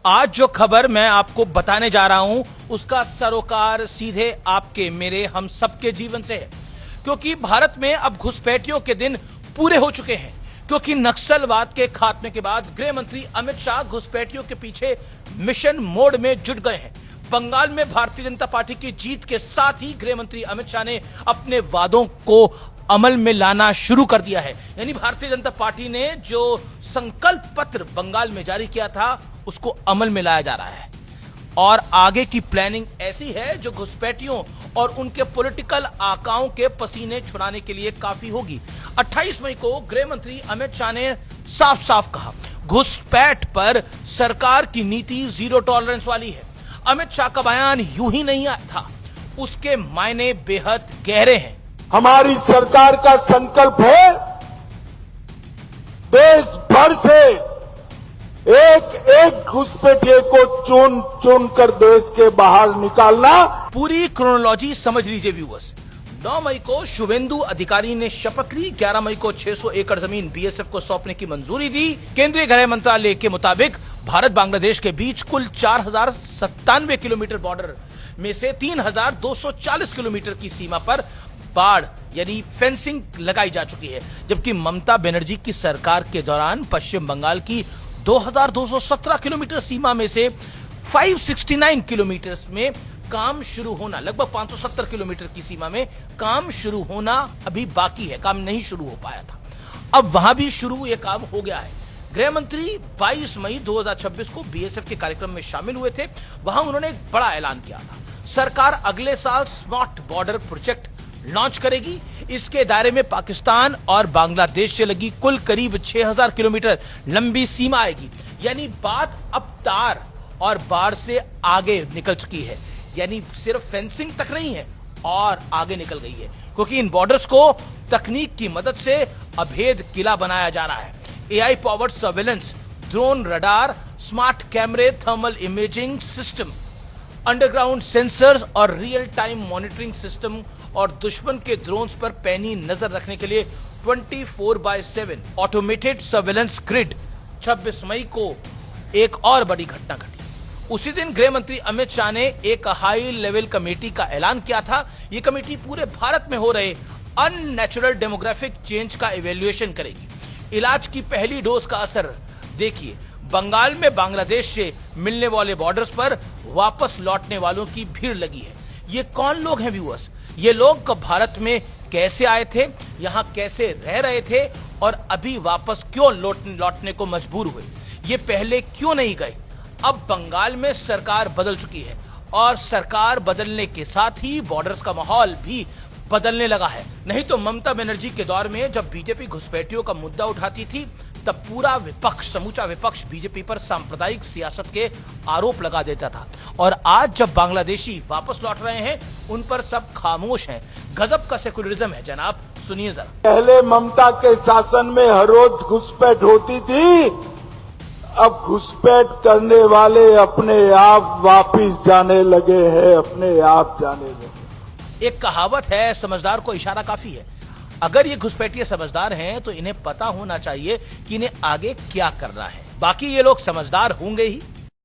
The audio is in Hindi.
आज जो खबर मैं आपको बताने जा रहा हूं उसका सरोकार सीधे आपके मेरे हम सबके जीवन से है, क्योंकि भारत में अब घुसपैठियों के दिन पूरे हो चुके हैं। क्योंकि नक्सलवाद के खात्मे के बाद गृह मंत्री अमित शाह घुसपैठियों के पीछे मिशन मोड में जुट गए हैं। बंगाल में भारतीय जनता पार्टी की जीत के साथ ही गृह मंत्री अमित शाह ने अपने वादों को अमल में लाना शुरू कर दिया है। यानी भारतीय जनता पार्टी ने जो संकल्प पत्र बंगाल में जारी किया था उसको अमल में लाया जा रहा है और आगे की प्लानिंग ऐसी है जो घुसपैठियों और उनके पॉलिटिकल आकाओं के पसीने छुड़ाने के लिए काफी होगी। 28 मई को गृह मंत्री अमित शाह ने साफ साफ कहा, घुसपैठ पर सरकार की नीति जीरो टॉलरेंस वाली है। अमित शाह का बयान यूं ही नहीं आया था, उसके मायने बेहद गहरे हैं। हमारी सरकार का संकल्प है देश भर से एक एक घुसपैठिए को चुन चुन कर देश के बाहर निकालना। पूरी क्रोनोलॉजी समझ लीजिए व्यूअर्स। 9 मई को शुभेंदु अधिकारी ने शपथ ली। 11 मई को 600 एकड़ जमीन बीएसएफ को सौंपने की मंजूरी दी। केंद्रीय गृह मंत्रालय के मुताबिक भारत बांग्लादेश के बीच कुल 4097 किलोमीटर बॉर्डर में से 3240 किलोमीटर की सीमा पर बाढ़ यानी फेंसिंग लगाई जा चुकी है, जबकि ममता बनर्जी की सरकार के दौरान पश्चिम बंगाल की 2217 किलोमीटर सीमा में से 569 किलोमीटर में काम शुरू होना, लगभग 570 किलोमीटर की सीमा में काम शुरू होना अभी बाकी है, काम नहीं शुरू हो पाया था। अब वहां भी शुरू ये काम हो गया है। गृह मंत्री 22 मई 2026 को बीएसएफ के कार्यक्रम में शामिल हुए थे। वहां उन्होंने एक बड़ा ऐलान किया था, सरकार अगले साल स्मार्ट बॉर्डर प्रोजेक्ट लॉन्च करेगी। इसके दायरे में पाकिस्तान और बांग्लादेश से लगी कुल करीब 6000 किलोमीटर लंबी सीमा आएगी। यानी बात अब तार और बाढ़ से आगे निकल चुकी है, यानी सिर्फ फेंसिंग तक नहीं है और आगे निकल गई है, क्योंकि इन बॉर्डर्स को तकनीक की मदद से अभेद किला बनाया जा रहा है। AI powered surveillance, drone, radar, smart कैमरे, thermal imaging system, underground sensors और रियल टाइम मॉनिटरिंग सिस्टम और दुश्मन के ड्रोन्स पर पैनी नजर रखने के लिए 24/7 ऑटोमेटेड सर्वेलेंस ग्रिड। 26 मई को एक और बड़ी घटना घटी। उसी दिन गृह मंत्री अमित शाह ने एक हाई लेवल कमेटी का ऐलान किया था। यह कमेटी पूरे भारत में हो रहे अननेचुरल डेमोग्राफिक चेंज का इवैल्यूएशन करेगी। इलाज की पहली डोज का असर देखिए, बंगाल में बांग्लादेश से मिलने वाले बॉर्डर्स पर वापस लौटने वालों की भीड़ लगी है। ये कौन लोग हैं व्यूअर्स? ये लोग भारत में कैसे आए थे, यहां कैसे रह रहे थे और अभी वापस क्यों लौटने को मजबूर हुए? ये पहले क्यों नहीं गए? अब बंगाल में सरकार बदल चुकी है और सरकार बदलने के साथ ही बॉर्डर्स का माहौल भी बदलने लगा है। नहीं तो ममता बनर्जी के दौर में जब बीजेपी घुसपैठियों का मुद्दा उठाती थी तब पूरा विपक्ष, समूचा विपक्ष बीजेपी पर सांप्रदायिक सियासत के आरोप लगा देता था, और आज जब बांग्लादेशी वापस लौट रहे हैं उन पर सब खामोश हैं। गजब का सेकुलरिज्म है जनाब, सुनिए जरा। पहले ममता के शासन में हर रोज घुसपैठ होती थी, अब घुसपैठ करने वाले अपने आप वापिस जाने लगे हैं, अपने आप जाने लगे। एक कहावत है, समझदार को इशारा काफी है। अगर ये घुसपैठिए समझदार हैं तो इन्हें पता होना चाहिए कि इन्हें आगे क्या करना है। बाकी ये लोग समझदार होंगे ही।